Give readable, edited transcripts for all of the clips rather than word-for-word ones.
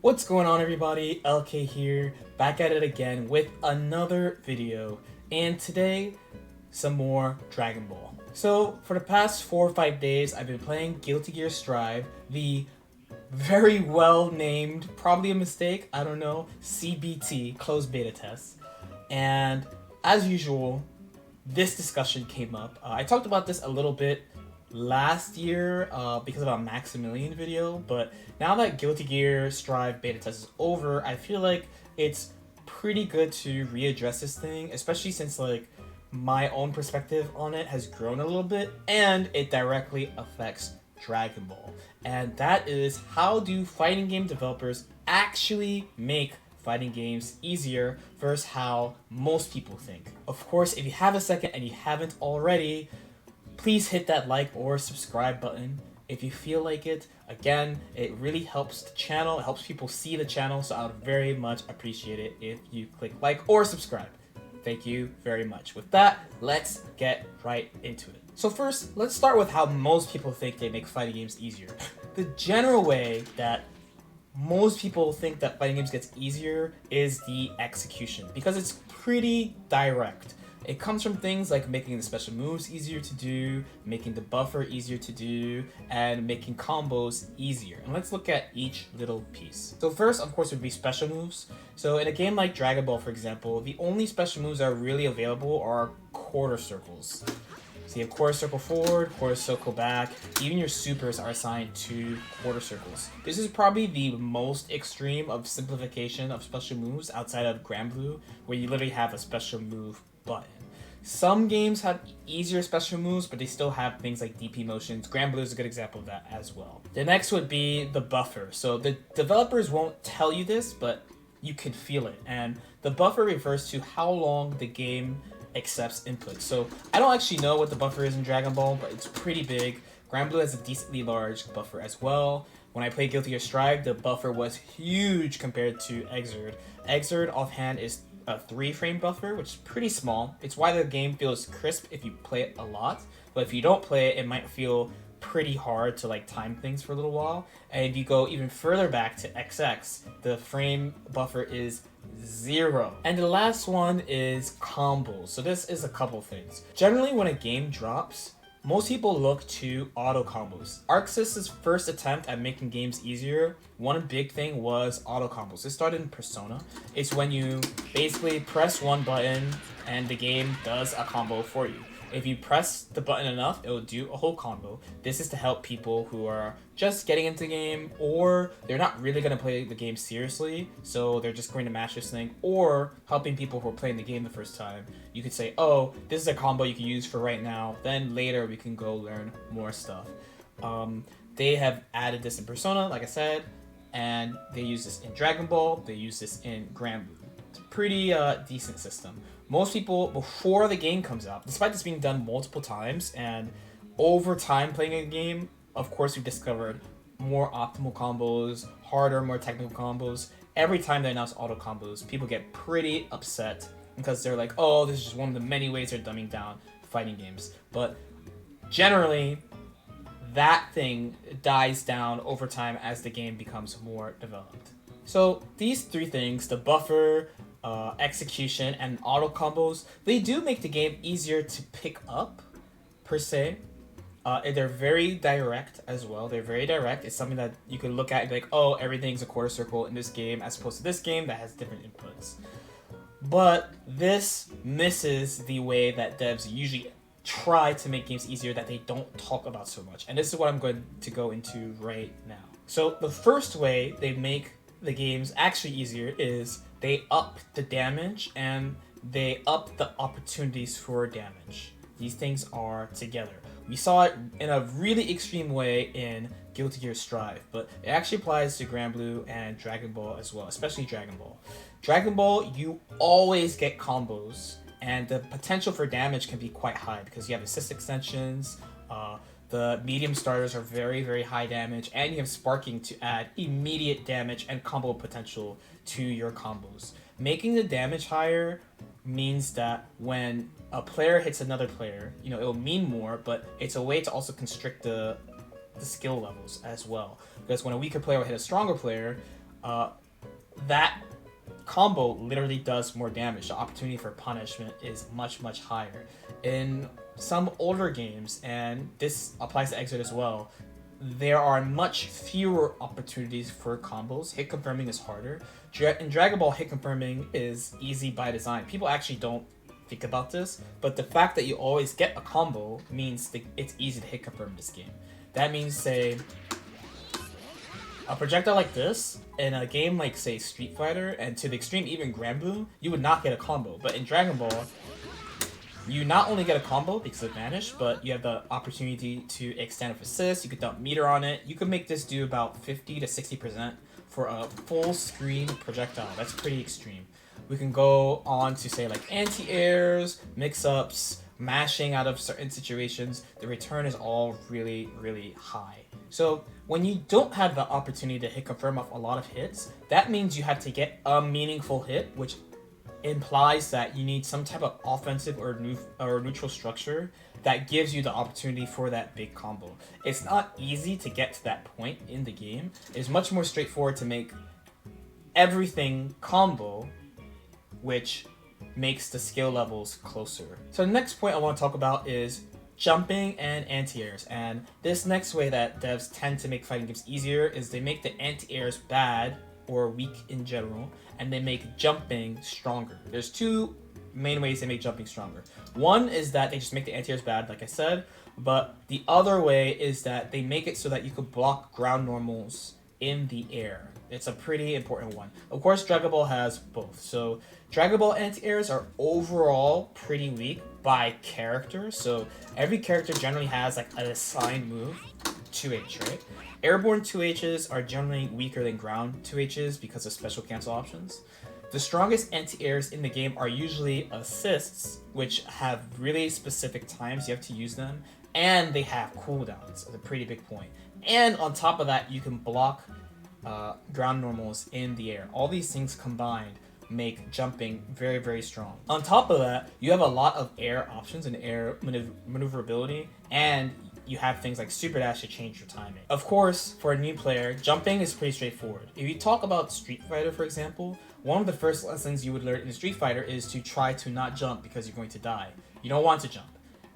What's going on, everybody? LK here, back at it again with another video, and today some more Dragon Ball. So for the past 4 or 5 days I've been playing Guilty Gear Strive, the very well named, probably a mistake, I don't know, CBT, closed beta test. And as usual, this discussion came up. I talked about this a little bit last year because of a Maximilian video, but now that Guilty Gear Strive beta test is over, I feel like it's pretty good to readdress this thing, especially since like my own perspective on it has grown a little bit and it directly affects Dragon Ball. And that is, how do fighting game developers actually make fighting games easier versus how most people think? Of course, if you have a second and you haven't already, please hit that like or subscribe button if you feel like it. Again, it really helps the channel, it helps people see the channel, so I would very much appreciate it if you click like or subscribe. Thank you very much. With that, let's get right into it. So first, let's start with how most people think they make fighting games easier. The general way that most people think that fighting games gets easier is the execution, because it's pretty direct. It comes from things like making the special moves easier to do, making the buffer easier to do, and making combos easier. And let's look at each little piece. So first, of course, would be special moves. So in a game like Dragon Ball, for example, the only special moves that are really available are quarter circles. So you have quarter circle forward, quarter circle back. Even your supers are assigned to quarter circles. This is probably the most extreme of simplification of special moves outside of Granblue, where you literally have a special move button. Some games have easier special moves, but they still have things like DP motions. Granblue is a good example of that as well. The next would be the buffer. So the developers won't tell you this, but you can feel it. And the buffer refers to how long the game accepts input. So I don't actually know what the buffer is in Dragon Ball, but it's pretty big. Granblue has a decently large buffer as well. When I played Guilty Gear Strive, the buffer was huge compared to Xrd. Xrd offhand is a 3-frame buffer, which is pretty small. It's why the game feels crisp if you play it a lot, but if you don't play it, it might feel pretty hard to like time things for a little while. And if you go even further back to XX, the frame buffer is 0. And the last one is combos. So this is a couple things. Generally, when a game drops, most people look to auto combos. ArcSys's first attempt at making games easier, one big thing was auto combos. This started in Persona. It's when you basically press one button and the game does a combo for you. If you press the button enough, it will do a whole combo. This is to help people who are just getting into the game, or they're not really going to play the game seriously, so they're just going to mash this thing, or helping people who are playing the game the first time. You could say, oh, this is a combo you can use for right now, then later we can go learn more stuff. They have added this in Persona, like I said, and they use this in Dragon Ball, they use this in Granblue. It's a pretty decent system. Most people, before the game comes out, despite this being done multiple times, and over time playing a game, of course we've discovered more optimal combos, harder, more technical combos. Every time they announce auto combos, people get pretty upset because they're like, oh, this is just one of the many ways they're dumbing down fighting games. But generally, that thing dies down over time as the game becomes more developed. So these three things, the buffer, execution, and auto combos, they do make the game easier to pick up, per se. They're very direct as well. They're very direct. It's something that you can look at and be like, oh, everything's a quarter circle in this game as opposed to this game that has different inputs. But this misses the way that devs usually try to make games easier that they don't talk about so much. And this is what I'm going to go into right now. So the first way they make the games actually easier is they up the damage and they up the opportunities for damage. These things are together. We saw it in a really extreme way in Guilty Gear Strive, but it actually applies to Granblue and Dragon Ball as well, especially Dragon Ball. Dragon Ball, you always get combos, and the potential for damage can be quite high because you have assist extensions, the medium starters are very, very high damage, and you have sparking to add immediate damage and combo potential to your combos. Making the damage higher means that when a player hits another player, you know, it'll mean more, but it's a way to also constrict the skill levels as well. Because when a weaker player will hit a stronger player, that combo literally does more damage. The opportunity for punishment is much, much higher. In some older games, and this applies to Exit as well, there are much fewer opportunities for combos. Hit confirming is harder. In Dragon Ball, hit confirming is easy by design. People actually don't think about this, but the fact that you always get a combo means that it's easy to hit confirm this game. That means, say, a projectile like this in a game like, say, Street Fighter, and to the extreme even Granblue, you would not get a combo. But in Dragon Ball, you not only get a combo because of Vanish, but you have the opportunity to extend with assist. You could dump meter on it. You could make this do about 50 to 60% for a full screen projectile. That's pretty extreme. We can go on to say like anti-airs, mix-ups, mashing out of certain situations. The return is all really, really high. So when you don't have the opportunity to hit confirm off a lot of hits, that means you have to get a meaningful hit, which implies that you need some type of offensive or neutral structure that gives you the opportunity for that big combo. It's not easy to get to that point in the game. It's much more straightforward to make everything combo, which makes the skill levels closer. So the next point I want to talk about is jumping and anti-airs. And this next way that devs tend to make fighting games easier is they make the anti-airs bad or weak in general, and they make jumping stronger. There's two main ways they make jumping stronger. One is that they just make the anti-airs bad, like I said, but the other way is that they make it so that you could block ground normals in the air. It's a pretty important one. Of course, Dragon Ball has both. So Dragon Ball anti-airs are overall pretty weak by character. So every character generally has like an assigned move, 2H, right? Airborne 2Hs are generally weaker than ground 2Hs because of special cancel options. The strongest anti-airs in the game are usually assists, which have really specific times you have to use them, and they have cooldowns. That's a pretty big point. And on top of that, you can block ground normals in the air. All these things combined make jumping very, very strong. On top of that, you have a lot of air options and air maneuverability, and you have things like Super Dash to change your timing. Of course, for a new player, jumping is pretty straightforward. If you talk about Street Fighter, for example, one of the first lessons you would learn in Street Fighter is to try to not jump because you're going to die. You don't want to jump.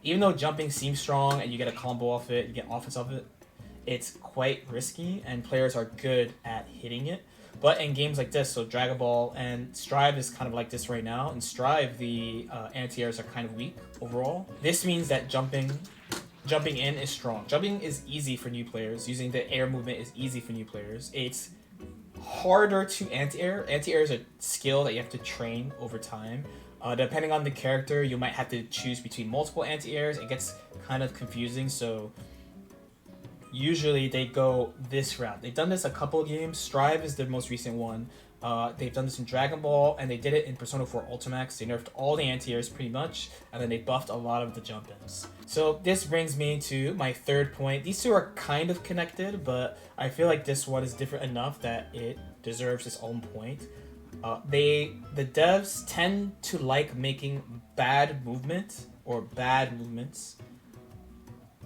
Even though jumping seems strong and you get a combo off it, you get offense off it, it's quite risky and players are good at hitting it. But in games like this, so Dragon Ball and Strive is kind of like this right now. In Strive, the anti-airs are kind of weak overall. This means that jumping in is strong. Jumping is easy for new players. Using the air movement is easy for new players. It's harder to anti-air. Anti-air is a skill that you have to train over time. Depending on the character, you might have to choose between multiple anti-airs. It gets kind of confusing, so usually they go this route. They've done this a couple of games. Strive is the most recent one. They've done this in Dragon Ball, and they did it in Persona 4 Ultimax. They nerfed all the anti-airs pretty much, and then they buffed a lot of the jump-ins. So this brings me to my third point. These two are kind of connected, but I feel like this one is different enough that it deserves its own point. The devs tend to like making bad movements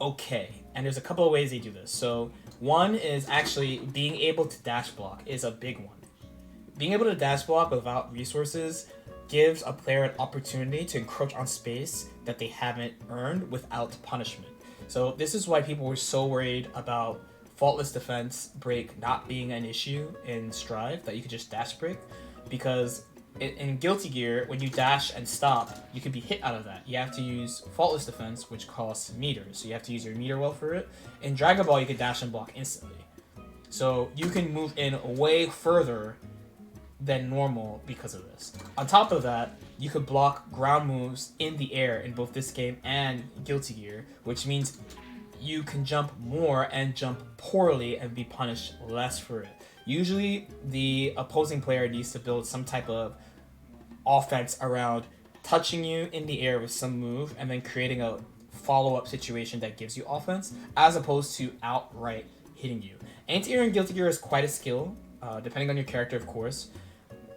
okay, and there's a couple of ways they do this. So one is actually being able to dash block is a big one. Being able to dash block without resources gives a player an opportunity to encroach on space that they haven't earned without punishment. So this is why people were so worried about faultless defense break not being an issue in Strive, that you could just dash break, because in Guilty Gear, when you dash and stop, you can be hit out of that. You have to use faultless defense, which costs meters, so you have to use your meter well for it. In Dragon Ball, you can dash and block instantly. So you can move in way further than normal because of this. On top of that, you could block ground moves in the air in both this game and Guilty Gear, which means you can jump more and jump poorly and be punished less for it. Usually, the opposing player needs to build some type of offense around touching you in the air with some move and then creating a follow-up situation that gives you offense, as opposed to outright hitting you. Anti-air in Guilty Gear is quite a skill, depending on your character, of course.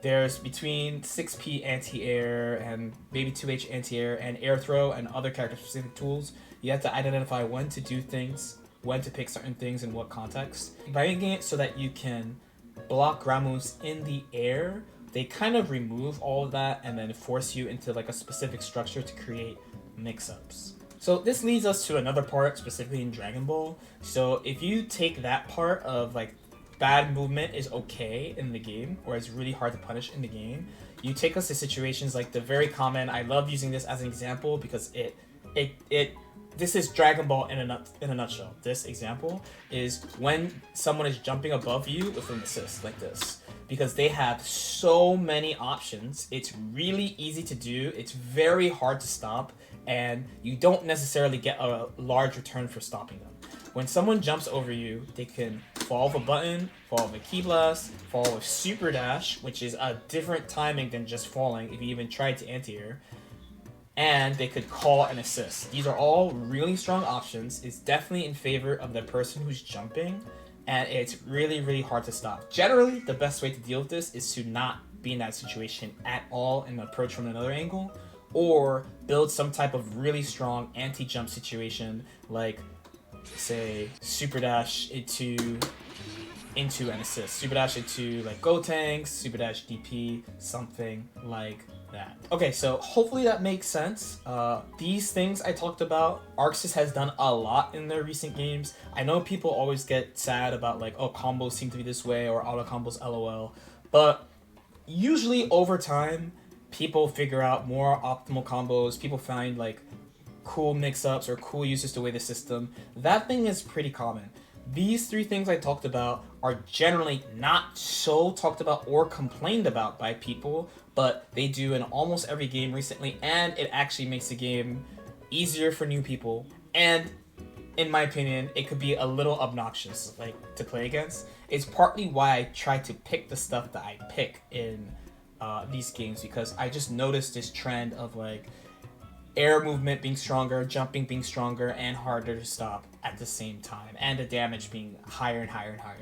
There's between 6p anti-air and maybe 2h anti-air and air throw and other character-specific tools. You have to identify when to do things, when to pick certain things in what context. By making it so that you can block ground moves in the air, they kind of remove all of that and then force you into like a specific structure to create mix-ups. So this leads us to another part, specifically in Dragon Ball. So if you take that part of like bad movement is okay in the game, or it's really hard to punish in the game, you take us to situations like the very common, I love using this as an example because this is Dragon Ball in a nutshell. This example is when someone is jumping above you with an assist like this. Because they have so many options, it's really easy to do, it's very hard to stop, and you don't necessarily get a large return for stopping them. When someone jumps over you, they can fall with a button, fall with a key blast, fall with super dash, which is a different timing than just falling if you even tried to anti-air, and they could call an assist. These are all really strong options. It's definitely in favor of the person who's jumping, and it's really, really hard to stop. Generally, the best way to deal with this is to not be in that situation at all and approach from another angle, or build some type of really strong anti-jump situation, like, say, super dash into an assist. Super dash into, like, Gotenks, super dash DP, something like that. Okay, so hopefully that makes sense. These things I talked about, Arxis has done a lot in their recent games. I know people always get sad about like, oh, combos seem to be this way or auto combos LOL, but usually over time, people figure out more optimal combos. People find like cool mix-ups or cool uses to weigh the system. That thing is pretty common. These three things I talked about are generally not so talked about or complained about by people, but they do in almost every game recently, and it actually makes the game easier for new people, and in my opinion, it could be a little obnoxious like to play against. It's partly why I try to pick the stuff that I pick in these games, because I just noticed this trend of like air movement being stronger, jumping being stronger, and harder to stop at the same time, and the damage being higher and higher and higher.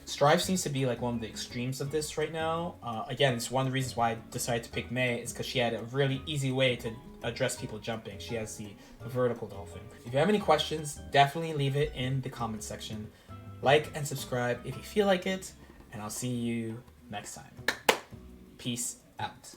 Strive seems to be like one of the extremes of this right now. Again, it's one of the reasons why I decided to pick Mei, is because she had a really easy way to address people jumping. She has the vertical dolphin. If you have any questions, definitely leave it in the comment section. Like and subscribe if you feel like it, and I'll see you next time. Peace out.